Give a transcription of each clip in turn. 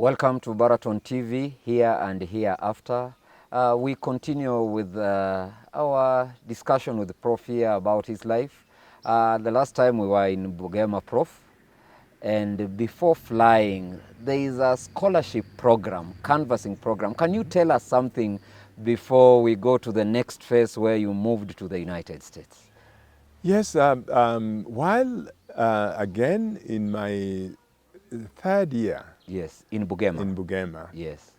Welcome to Baraton TV, here and hereafter. We continue with our discussion with the Prof here about his life. The last time we were in Bugema, Prof, and before flying, there is a scholarship program, canvassing program. Can you tell us something before we go to the next phase where you moved to the United States? Yes, while again in my third year. Yes, in Bugema. In Bugema. Yes.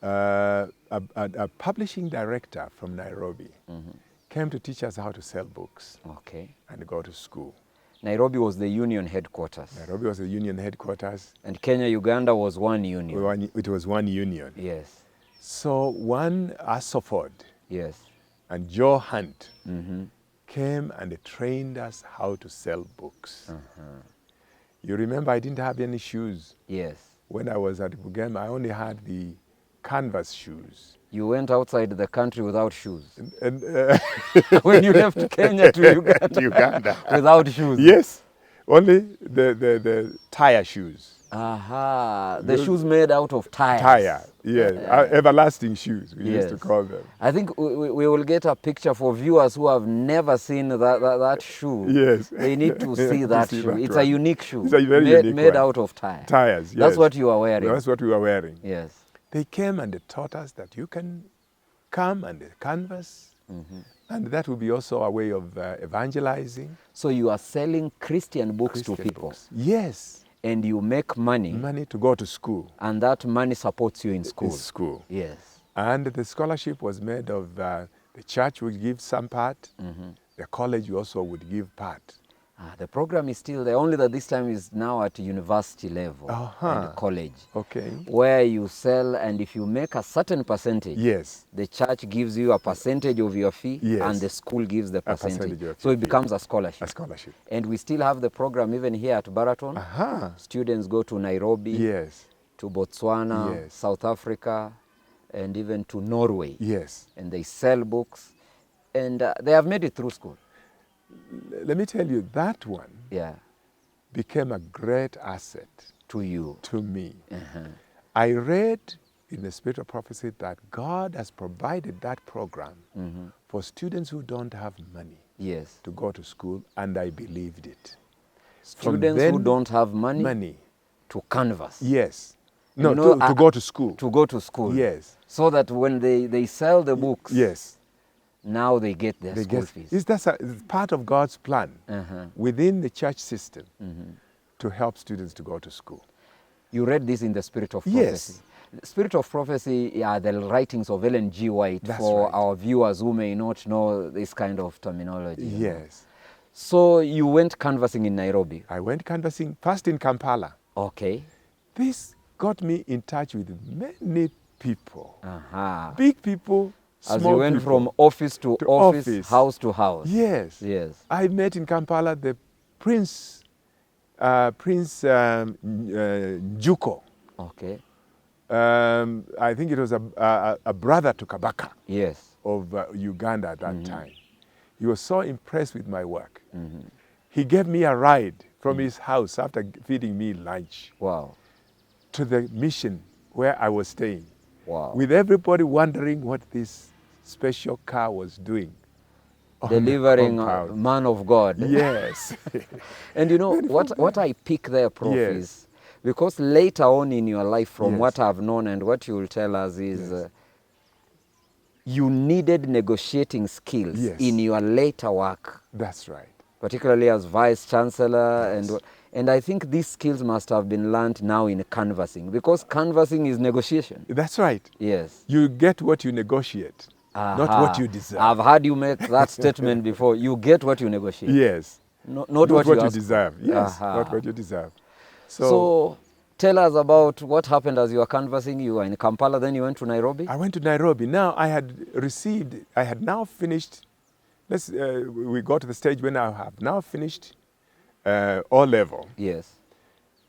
A publishing director from Nairobi came to teach us how to sell books. Okay. And go to school. Nairobi was the union headquarters. Nairobi was the union headquarters. And Kenya, Uganda was one union. It was one union. Yes. So one Asoford. Yes. And Joe Hunt came and trained us how to sell books. You remember I didn't have any shoes. Yes. When I was at Bugema, I only had the canvas shoes. You went outside the country without shoes. And when you left Kenya to Uganda, without shoes. Yes, only the tire shoes. The shoes made out of tires. Tire, yes, everlasting shoes, we used to call them. I think we will get a picture for viewers who have never seen that shoe. Yes. They need to see that shoe. It's a unique shoe. It's a very unique made one. out of tires. Tires, yes. That's what you are wearing. That's what we were wearing. Yes. They came and they taught us that you can come and canvas, and that will be also a way of evangelizing. So you are selling Christian books to people? Books. Yes. And you make money. Money to go to school. And that money supports you in school. In school. Yes. And the scholarship was made of the church would give some part, the college also would give part. The program is still there, only that this time is now at university level and college. Okay. Where you sell, and if you make a certain percentage, yes, the church gives you a percentage of your fee, and the school gives the percentage. So it becomes a scholarship. A scholarship. And we still have the program even here at Baraton. Students go to Nairobi, yes, to Botswana, yes, South Africa, and even to Norway. Yes. And they sell books, and they have made it through school. Let me tell you, that one became a great asset. To you. To me. I read in the Spirit of Prophecy that God has provided that program for students who don't have money to go to school, and I believed it. Students who don't have money to canvas. Yes. No, to go to school. To go to school. Yes. So that when they sell the books, yes, now they get their school fees. It's part of God's plan within the church system to help students to go to school. You read this in the Spirit of Prophecy. Yes. The Spirit of Prophecy are the writings of Ellen G. White. That's for right. our viewers who may not know this kind of terminology. Yes. So you went canvassing in Nairobi? I went canvassing first in Kampala. Okay. This got me in touch with many people. Big people, as you went from office to office, house to house. Yes. Yes. I met in Kampala the Prince Juko. Okay. I think it was a brother to Kabaka. Yes. Of Uganda at that time. He was so impressed with my work. He gave me a ride from his house after feeding me lunch. Wow. To the mission where I was staying. Wow. With everybody wondering what this special car was doing. Delivering a man of God. Yes. And you know, what I pick there, Prof, is because later on in your life, from what I've known and what you will tell us is you needed negotiating skills in your later work. That's right. Particularly as Vice Chancellor. And I think these skills must have been learned now in canvassing, because canvassing is negotiation. That's right. Yes. You get what you negotiate, not what you deserve. I've heard you make that statement before. You get what you negotiate. Yes. Not what you deserve. Yes, not what you deserve. So tell us about what happened as you were canvassing. You were in Kampala, then you went to Nairobi? I went to Nairobi. Now I had now finished, we got to the stage when I have now finished O-level. Yes.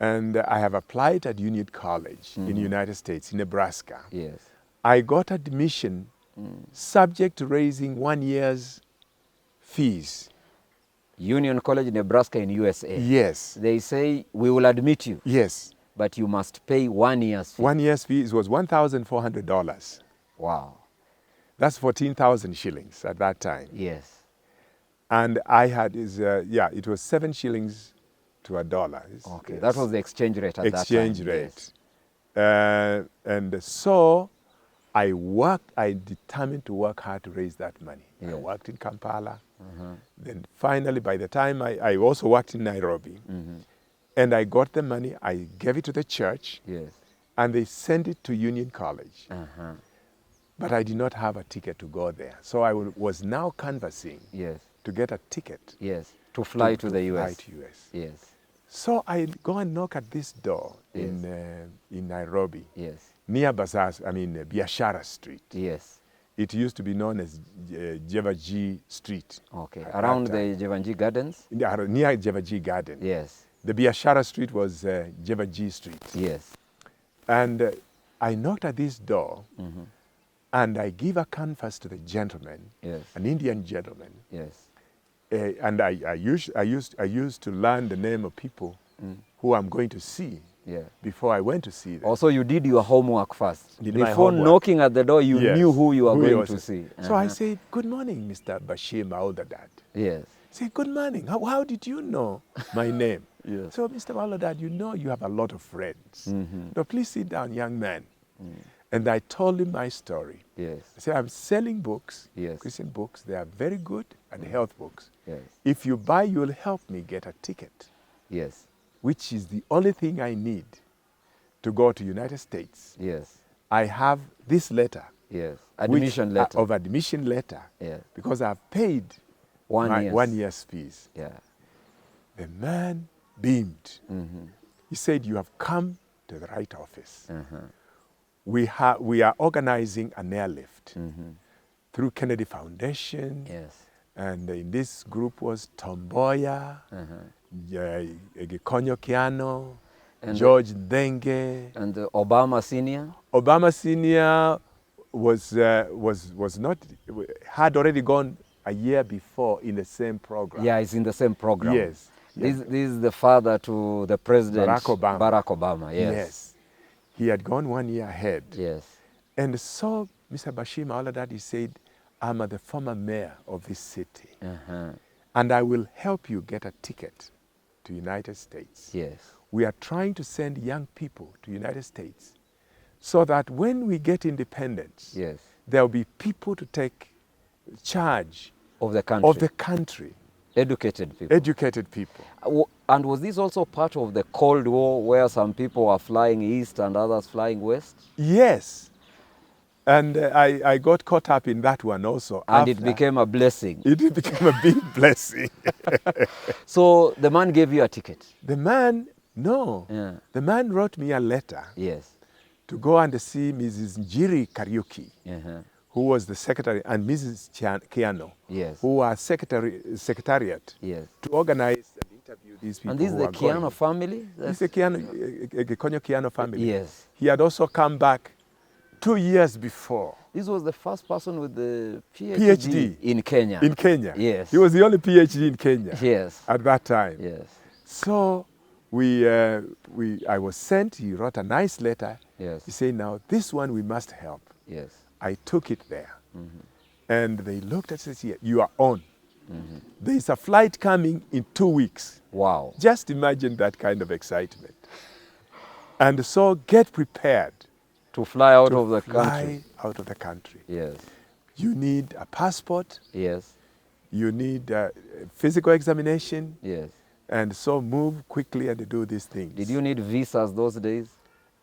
And I have applied at Union College in the United States, in Nebraska. Yes. I got admission subject to raising 1 year's fees. Union College, Nebraska in USA. Yes. They say, we will admit you. Yes. But you must pay 1 year's fee. 1 year's fee, it was $1,400. Wow. That's 14,000 shillings at that time. Yes. And I had, it was 7 shillings to a dollar. Okay, that was the exchange rate at that time. Exchange rate. Yes. And so I determined to work hard to raise that money. Yes. I worked in Kampala. Then finally, by the time I also worked in Nairobi. And I got the money, I gave it to the church. Yes. And they sent it to Union College. But I did not have a ticket to go there. So I was now canvassing to get a ticket. Yes, to fly to the US. Fly to US. Yes. So I go and knock at this door in Nairobi. Yes. Near Biashara Street. Yes. It used to be known as Jevaji Street. Okay, around the Jevanji Gardens? Near Jevaji Garden. Yes. The Biashara Street was Jevaji Street. Yes. And I knocked at this door, and I give a canvas to the gentleman, an Indian gentleman. Yes. And I used to learn the name of people who I'm going to see before I went to see them. Also, you did your homework first. Before homework. knocking at the door, you knew who you were going to see. So I said, "Good morning, Mr. Bashir Mauldadat." Yes. Say, "Good morning. How did you know my name?" Yes. So, Mr. Mauldadat, you know you have a lot of friends. No, please sit down, young man. And I told him my story. Yes. I said, I'm selling books, Yes. Christian books. They are very good, and health books. Yes. If you buy, you'll help me get a ticket. Yes. Which is the only thing I need to go to United States. Yes. I have this letter. Yes. Admission letter. Of admission letter. Yeah. Because I've paid 1 year's fees. Yeah. The man beamed. He said, you have come to the right office. We are organizing an airlift through Kennedy Foundation. Yes. And in this group was Tomboya, Gikonyo Kiano, And George Denge. And Obama Senior? Obama Senior had already gone a year before in the same program. Yeah, it's in the same program. Yes. This is the father to the president, Barack Obama. Yes. Yes. He had gone 1 year ahead. Yes. And so Mr. Bashir Mauldadat said, I'm the former mayor of this city. And I will help you get a ticket to United States. Yes. We are trying to send young people to United States so that when we get independence, yes, there will be people to take charge of the country. Educated people. Educated people. And was this also part of the Cold War where some people were flying east and others flying west? Yes. And I got caught up in that one also. And it became a blessing. It became a big blessing. So the man gave you a ticket? The man, no. Yeah. The man wrote me a letter. Yes. To go and see Mrs. Njiri Kariuki, who was the secretary, and Mrs. Kiano, yes, who was secretariat, yes, to organize and interview these people. And this is the Kiano family? This is the Gikonyo Kiano family. Yes. He had also come back 2 years before. This was the first person with the PhD in Kenya. In Kenya. Yes. He was the only PhD in Kenya. Yes. At that time. Yes. So I was sent, he wrote a nice letter. Yes. He said, now this one we must help. Yes. I took it there. And they looked at it and said, you are on. There is a flight coming in 2 weeks. Wow. Just imagine that kind of excitement. And so get prepared. To fly out of the country. Fly out of the country. Yes. You need a passport. Yes. You need a physical examination. Yes. And so move quickly and do these things. Did you need visas those days?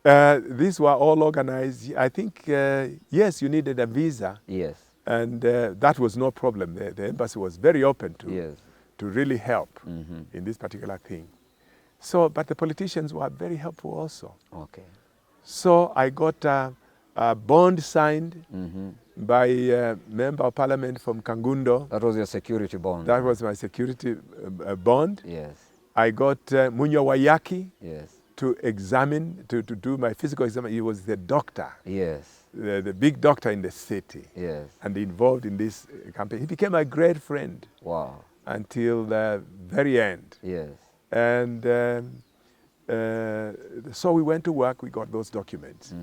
These were all organized. I think, yes, you needed a visa. Yes. And that was no problem. The embassy was very open to really help in this particular thing. So, but the politicians were very helpful also. Okay. So I got a bond signed by a member of parliament from Kangundo. That was your security bond? That was my security bond. Yes. I got Munyo Wayaki. Yes. To examine, to do my physical exam. He was the doctor. Yes. The big doctor in the city. Yes. And involved in this campaign. He became a great friend. Wow. Until the very end. Yes. And So we went to work, we got those documents.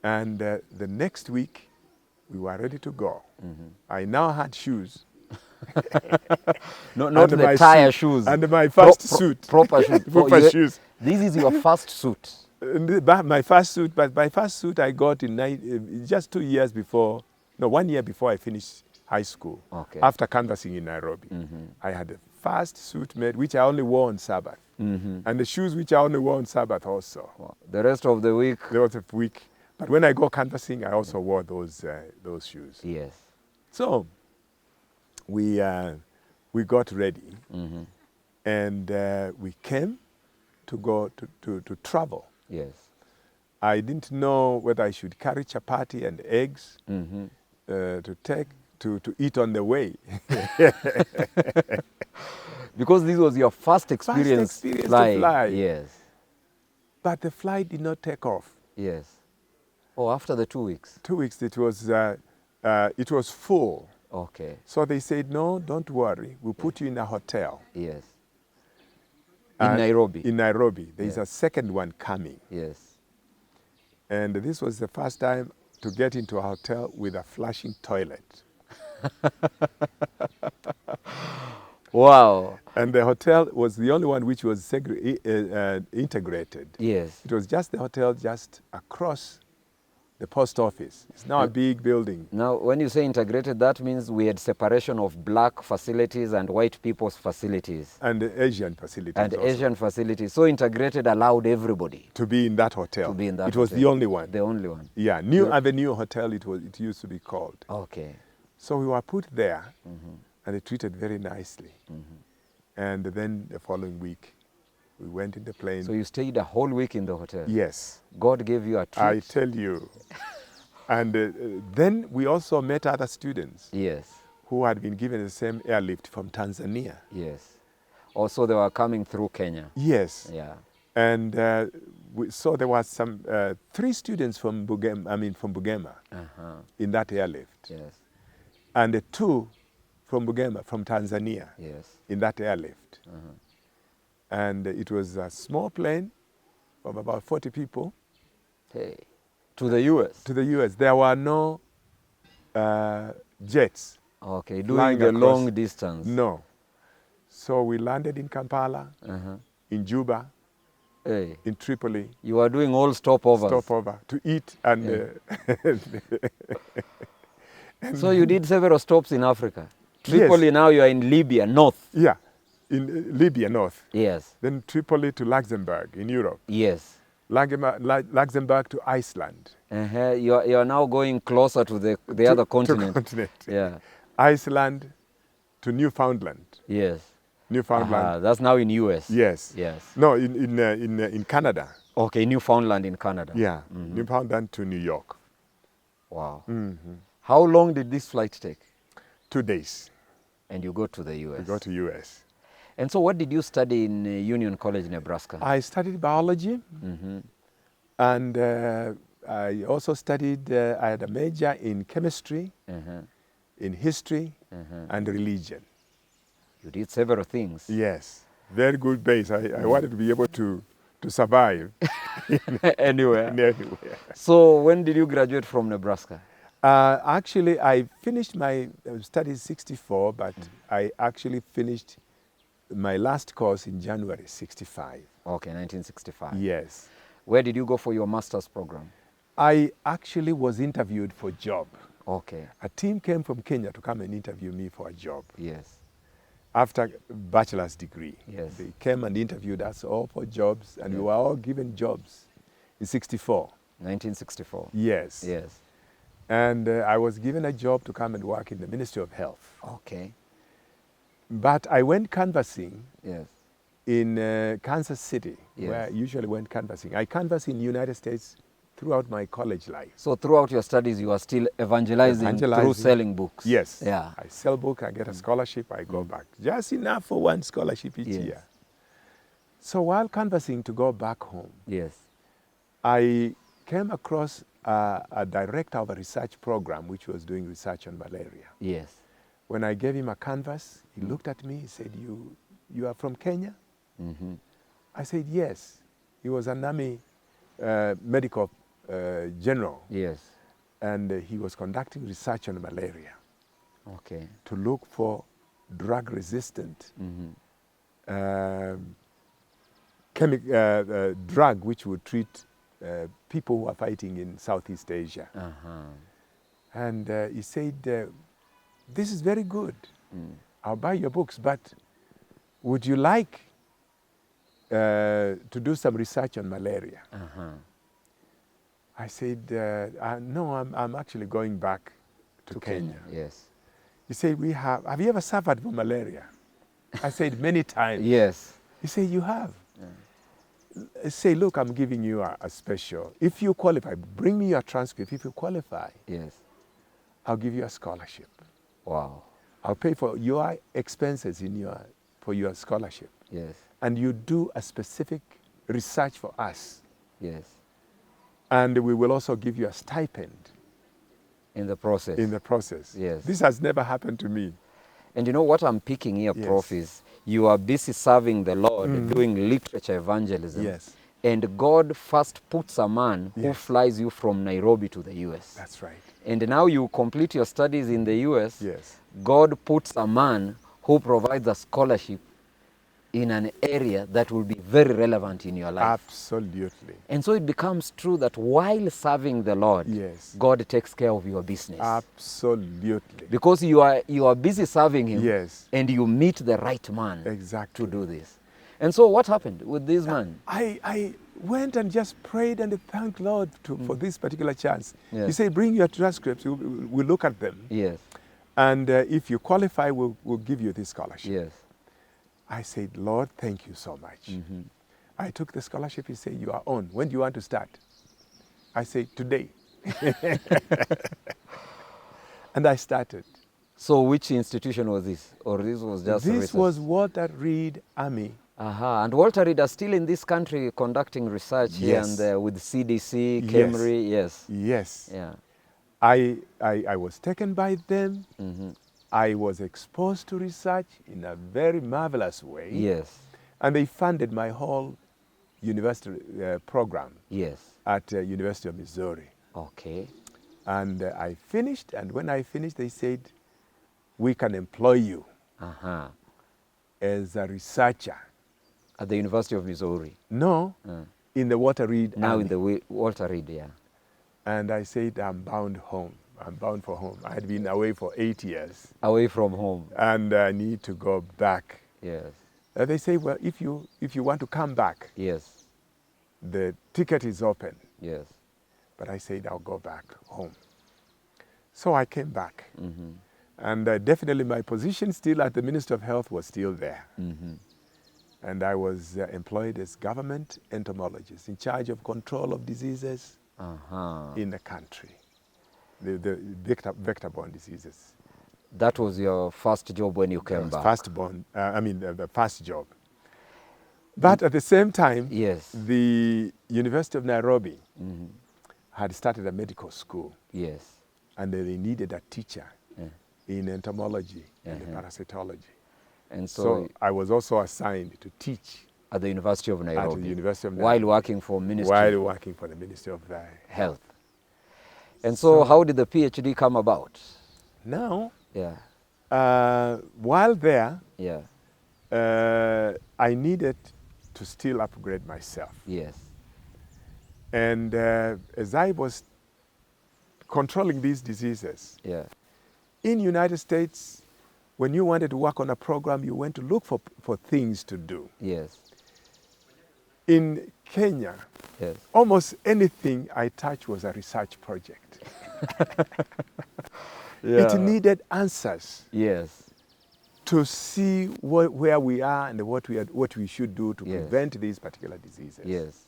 And the next week, we were ready to go. I now had shoes. Not the tire shoes. And my first suit. Proper shoes. Proper shoes. This is your first suit. My first suit, but my first suit I got in just 2 years before, no, 1 year before I finished high school. Okay. After canvassing in Nairobi. I had the first suit made, which I only wore on Sabbath. And the shoes which I only wore on Sabbath also. Wow. The rest of the week? The rest of the week. But when I go canvassing, I also wore those shoes. Yes. So we got ready, and we came to go to travel. Yes. I didn't know whether I should carry chapati and eggs to eat on the way. Because this was your first experience to flying. fly. Yes. But the flight did not take off. Yes. Oh, after the 2 weeks? 2 weeks, it was full. Okay. So they said, no, don't worry. We'll put you in a hotel. Yes. In Nairobi? In Nairobi. There's a second one coming. Yes. And this was the first time to get into a hotel with a flushing toilet. Wow. And the hotel was the only one which was integrated. Yes. It was just the hotel just across the post office. It's now a big building. Now, when you say integrated, that means we had separation of black facilities and white people's facilities. And the Asian facilities And also. Asian facilities. So integrated allowed everybody to be in that hotel. to be in that It was hotel. the only one. The only one. Yeah, New Avenue Hotel it used to be called. Okay. So we were put there and they treated very nicely. And then the following week, we went in the plane. So you stayed a whole week in the hotel? Yes. God gave you a treat? I tell you. And then we also met other students. Yes. Who had been given the same airlift from Tanzania. Yes. Also, they were coming through Kenya. Yes. Yeah. And so there was some 3 students from Bugema in that airlift. Yes. And 2 from Bugema, from Tanzania. Yes. In that airlift. And it was a small plane of about 40 people. Hey, to the U.S.? To the U.S. There were no jets. Okay, doing the long distance. No. So we landed in Kampala, in Juba, in Tripoli. You were doing all stopovers? Stopover, to eat and... and so you did several stops in Africa? Tripoli, yes. Now you are in Libya, north? Yeah. In Libya, north. Yes. Then Tripoli to Luxembourg in Europe. Yes. Luxembourg to Iceland. You are now going closer to the other continent. To continent. Yeah. Iceland to Newfoundland. Yes. Newfoundland. That's now in US. Yes. Yes. No, in Canada. Okay, Newfoundland in Canada. Yeah. Newfoundland to New York. Wow. How long did this flight take? 2 days. And you go to the US. We go to US. And so what did you study in Union College, Nebraska? I studied biology. And I also studied, I had a major in chemistry, in history, and religion. You did several things. Yes. Very good base. I wanted to be able to survive. Anywhere. Anywhere. So when did you graduate from Nebraska? Actually, I finished my studies 64, but I actually finished my last course in January 65. Okay, 1965. Yes. Where did you go for your master's program? I actually was interviewed for a job. Okay. A team came from Kenya to come and interview me for a job. Yes. After bachelor's degree. Yes. They came and interviewed us all for jobs, and we were all given jobs in 64. 1964. Yes. Yes. And I was given a job to come and work in the Ministry of Health. Okay. But I went canvassing in Kansas City, where I usually went canvassing. I canvassed in the United States throughout my college life. So throughout your studies, you are still evangelizing through selling books? Yes. Yeah. I sell books, I get a scholarship, I go back. Just enough for one scholarship each year. So while canvassing to go back home, I came across a director of a research program which was doing research on malaria. Yes. When I gave him a canvas, he looked at me, he said, you are from Kenya? I said, yes. He was an army medical general. Yes. And he was conducting research on malaria. Okay. To look for drug-resistant drug which would treat people who are fighting in Southeast Asia. And he said, this is very good. I'll buy your books, but would you like to do some research on malaria? I said, no, I'm actually going back to Kenya. Yes. He said, have you ever suffered from malaria? I said, many times. Yes. He said, you have? I say, look, I'm giving you a special. If you qualify, bring me your transcript. If you qualify, yes, I'll give you a scholarship. Wow. I'll pay for your expenses for your scholarship. Yes. And you do a specific research for us. Yes. And we will also give you a stipend. In the process. In the process. Yes. This has never happened to me. And you know what I'm picking here, yes. Prof, is you are busy serving the Lord, doing literature evangelism. Yes. And God first puts a man who flies you from Nairobi to the US. That's right. And now you complete your studies in the US. Yes. God puts a man who provides a scholarship in an area that will be very relevant in your life. Absolutely. And so it becomes true that while serving the Lord, yes, God takes care of your business. Absolutely. Because you are busy serving him, yes, and you meet the right man exactly to do this. And so what happened with this man? I went and just prayed and thanked Lord for this particular chance. Yes. He said, bring your transcripts, we'll look at them. Yes. And if you qualify, we'll give you this scholarship. Yes. I said, Lord, thank you so much. I took the scholarship. He said, you are on. When do you want to start? I said, today. And I started. So which institution was this? Or this was just This research? was Walter Reed Army. And Walter Reed is still in this country conducting research here and there with CDC, KEMRI, yes. Yes. Yeah. I was taken by them. I was exposed to research in a very marvelous way. Yes. And they funded my whole university program. Yes. At University of Missouri. Okay. And I finished, and when I finished, they said, we can employ you as a researcher. At the University of Missouri? No, in the Walter Reed Now Army. in the Walter Reed, yeah. And I said, I'm bound home. I'm bound for home. I had been away for 8 years. Away from home. And I need to go back. Yes. They say, well, if you want to come back, yes, the ticket is open. Yes. But I said, I'll go back home. So I came back. And definitely my position still at the Ministry of Health was still there. And I was employed as government entomologist in charge of control of diseases in the country, the vector-borne diseases. That was your first job when you came back? The first job. But at the same time, yes, the University of Nairobi had started a medical school. Yes. And they needed a teacher in entomology and parasitology. And so I was also assigned to teach at the University of Nairobi. At the University of Nairobi. While working for Ministry. While working for the Ministry of Health. And so how did the PhD come about? Now, while there, I needed to still upgrade myself. Yes. And as I was controlling these diseases, in United States, when you wanted to work on a program, you went to look for things to do. Yes. In Kenya, almost anything I touched was a research project. It needed answers. Yes. To see where we are and what we should do to prevent these particular diseases. Yes.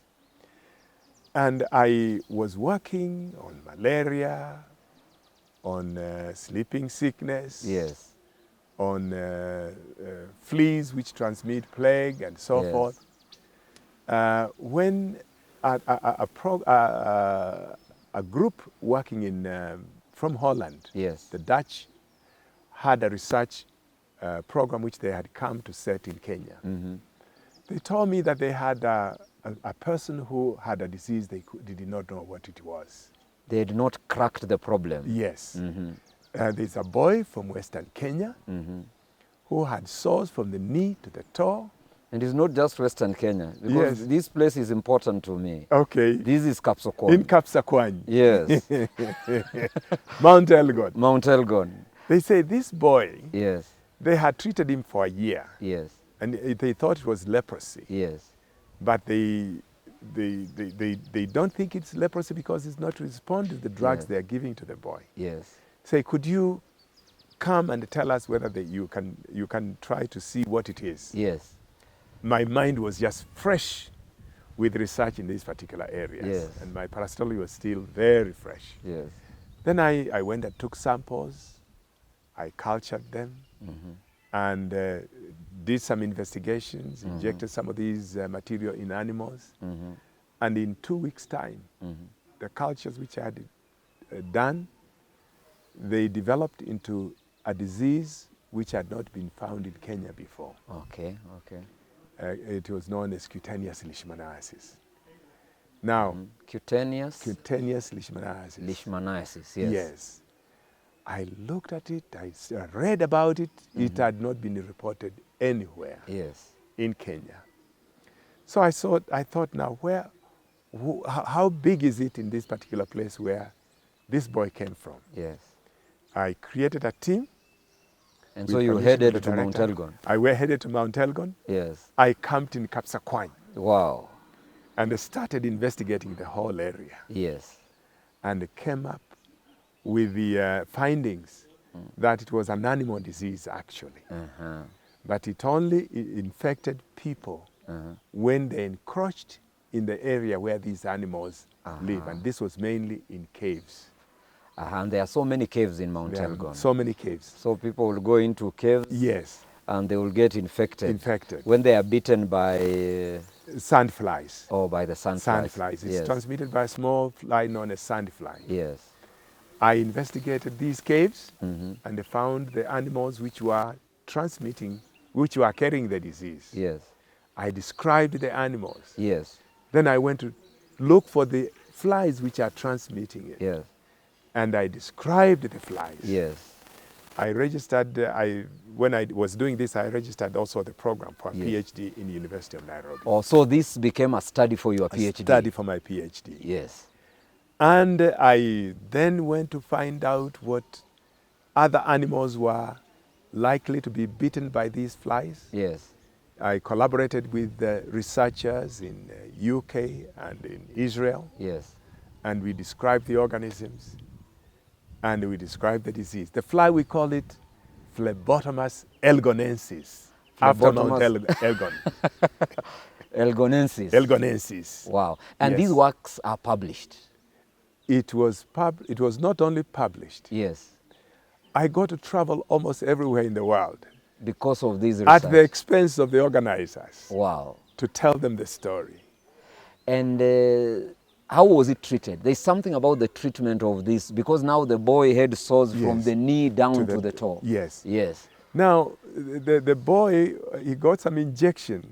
And I was working on malaria, on sleeping sickness, on fleas which transmit plague and so forth. When a group working from Holland, the Dutch, had a research program which they had come to set in Kenya. They told me that they had a person who had a disease they did not know what it was. They had not cracked the problem. Yes. There's a boy from Western Kenya who had sores from the knee to the toe. And it's not just Western Kenya, because this place is important to me. Okay. This is Kapsokwan. In Kapsokwan. Yes. Mount Elgon. Mount Elgon. They say this boy, yes, they had treated him for a year. Yes. And they thought it was leprosy. Yes. But they don't think it's leprosy because it's not responding to the drugs they are giving to the boy. Yes. Say, could you come and tell us whether you can try to see what it is? Yes. My mind was just fresh with research in these particular areas. Yes. And my parasitology was still very fresh. Yes. Then I went and took samples. I cultured them and did some investigations, injected some of these material in animals. And in 2 weeks' time, the cultures which I had done, they developed into a disease which had not been found in Kenya before. Okay, okay. It was known as cutaneous leishmaniasis. Now, cutaneous leishmaniasis. Leishmaniasis, yes. Yes. I looked at it, I read about it. It had not been reported anywhere in Kenya. So I thought now, how big is it in this particular place where this boy came from? Yes. I created a team. And so you headed to Mount Elgon? I went headed to Mount Elgon. Yes. I camped in Kapsokwan. Wow. And I started investigating the whole area. Yes. And came up with the findings that it was an animal disease, actually. But it only infected people when they encroached in the area where these animals live. And this was mainly in caves. And there are so many caves in Mount Elgon. So many caves. So people will go into caves. Yes. And they will get infected. Infected. When they are bitten by sandflies. Oh, by the sandflies. Sandflies. It's transmitted by a small fly known as sandfly. Yes. I investigated these caves and I found the animals which were transmitting, which were carrying the disease. Yes. I described the animals. Yes. Then I went to look for the flies which are transmitting it. Yes. And I described the flies. Yes. I registered, when I was doing this, I registered also the program for a PhD in the University of Nairobi. Oh, so this became a study for your PhD? A study for my PhD. Yes. And I then went to find out what other animals were likely to be bitten by these flies. Yes. I collaborated with researchers in UK and in Israel. Yes. And we described the organisms and we described the disease. The fly, we call it Phlebotomus elgonensis, after Mount Elgon. Elgonensis. Elgonensis. Wow. And these works are published? It was not only published. Yes. I got to travel almost everywhere in the world. Because of these research? At the expense of the organizers. Wow. To tell them the story. And how was it treated? There's something about the treatment of this, because now the boy had sores from the knee down to the toe. Yes. Yes. Now, the boy, he got some injection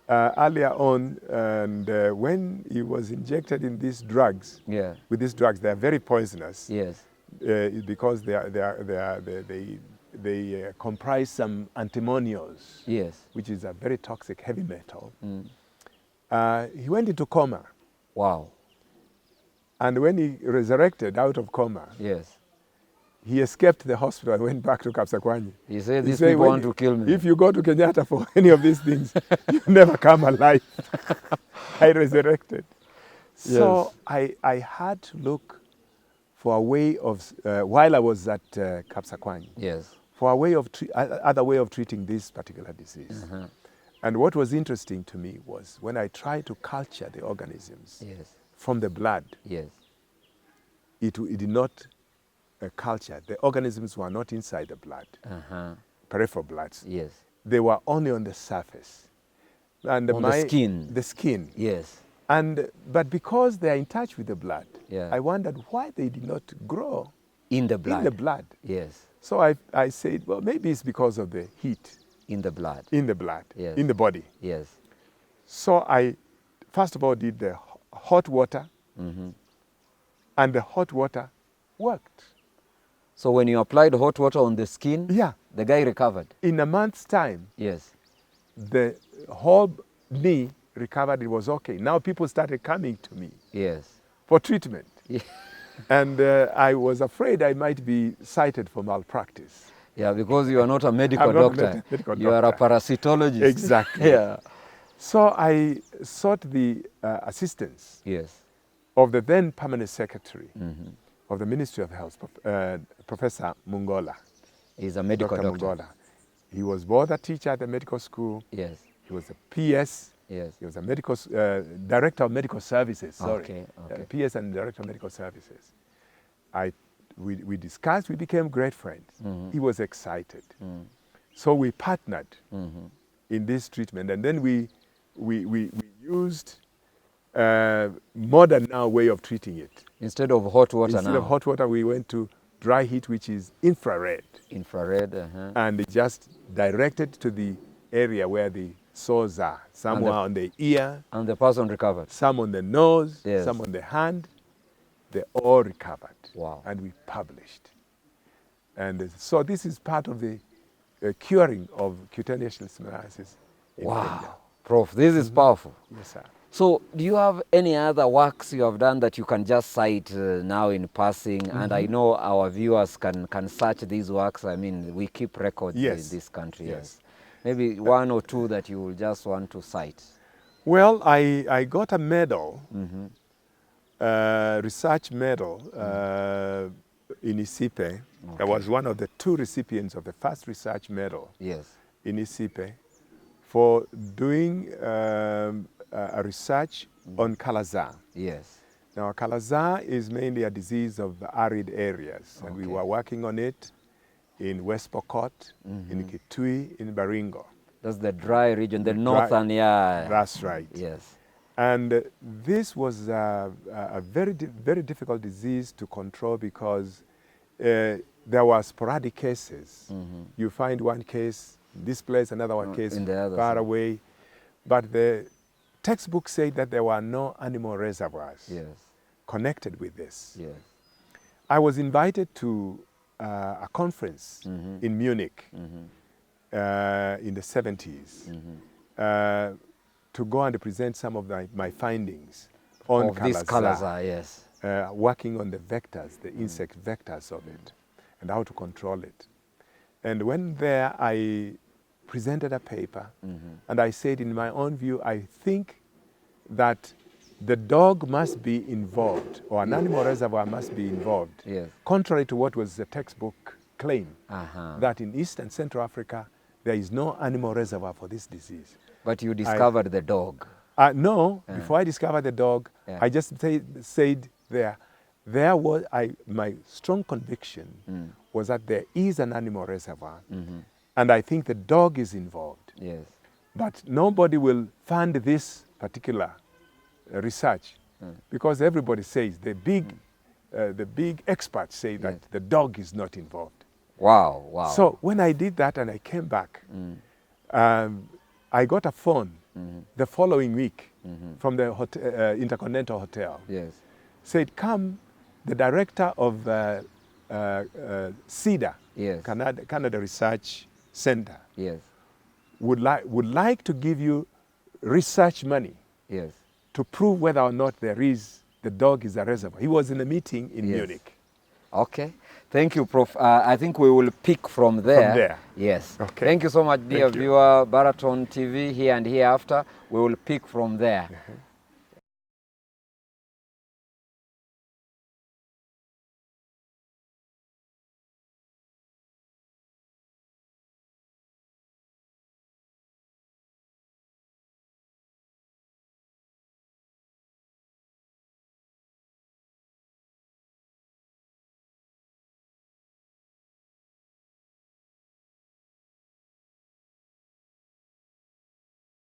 earlier on, and when he was injected in these drugs, with these drugs, they are very poisonous. Yes. Because they comprise some antimonials. Yes. Which is a very toxic heavy metal. He went into coma. Wow. And when he resurrected out of coma, he escaped the hospital and went back to Kapsokwan. He said, these people want to kill me. If you go to Kenyatta for any of these things, you never come alive. I resurrected. So I had to look for a way of, while I was at Kapsokwan, for a way of other way of treating this particular disease. And what was interesting to me was when I tried to culture the organisms from the blood, it did not culture. The organisms were not inside the blood, peripheral bloods. Yes. They were only on the surface. And on the skin. The skin. Yes. But because they are in touch with the blood, I wondered why they did not grow in the blood. In the blood. Yes. So I said, well, maybe it's because of the heat In the blood. In the blood. Yes. In the body. Yes. So I, first of all, did the hot water, and the hot water worked. So when you applied hot water on the skin, yeah, the guy recovered? In a month's time, yes, the whole knee recovered. It was okay. Now people started coming to me, yes, for treatment. Yeah. And I was afraid I might be cited for malpractice. Yeah, because you are not a medical doctor. You are a parasitologist. Exactly. Yeah. So I sought the assistance, yes, of the then permanent secretary of the Ministry of Health, Professor Mungola. He's a medical Dr. doctor. Mungola. He was both a teacher at the medical school. Yes. He was a PS. Yes. He was a medical director of medical services. Sorry. Okay. Okay. PS and director of medical services. We discussed. We became great friends. He was excited. So we partnered in this treatment, and then we used modern now way of treating it. Instead of hot water Instead of hot water, we went to dry heat, which is infrared. Infrared. And just directed to the area where the sores are. Some were on the ear. And the person recovered. Some on the nose. Yes. Some on the hand. They all recovered. Wow. And we published. And so this is part of the curing of cutaneous leishmaniasis in Kenya. Prof, this is powerful. Yes, sir. So do you have any other works you have done that you can just cite now in passing? And I know our viewers can search these works. I mean, we keep records in this country. Yes. Maybe one or two that you will just want to cite. Well, I got a medal, research medal in Isipe. Okay. I was one of the 2 recipients of the first research medal in Isipe for doing a research on Kala-Azar. Yes. Now, Kala-Azar is mainly a disease of arid areas, and we were working on it in West Pokot, in Kitui, in Baringo. That's the dry region, the northern, That's right. Yes. And this was a very difficult disease to control because there were sporadic cases. You find one case in this place, another one case far away. But the textbook said that there were no animal reservoirs connected with this. Yes. I was invited to a conference in Munich in the 70s to go and present some of my findings on Kala-Azar, yes. Working on the vectors, the insect vectors of it, and how to control it. And when there, I presented a paper, and I said, in my own view, I think that the dog must be involved, or an animal reservoir must be involved, contrary to what was the textbook claim, that in East and Central Africa, there is no animal reservoir for this disease. But you discovered the dog. No, before I discovered the dog, I just said there was my strong conviction was that there is an animal reservoir, and I think the dog is involved. Yes. But nobody will fund this particular research because everybody says the big experts say that the dog is not involved. Wow, wow. So when I did that and I came back, I got a phone the following week from the Intercontinental Hotel. Yes. Said, come, the director of CIDA, Canada Research Center, would like to give you research money to prove whether or not the dog is a reservoir. He was in a meeting in Munich. Okay. Thank you, Prof. I think we will pick from there. From there. Yes. Okay. Thank you so much, dear viewer. Baraton TV, here and hereafter. We will pick from there.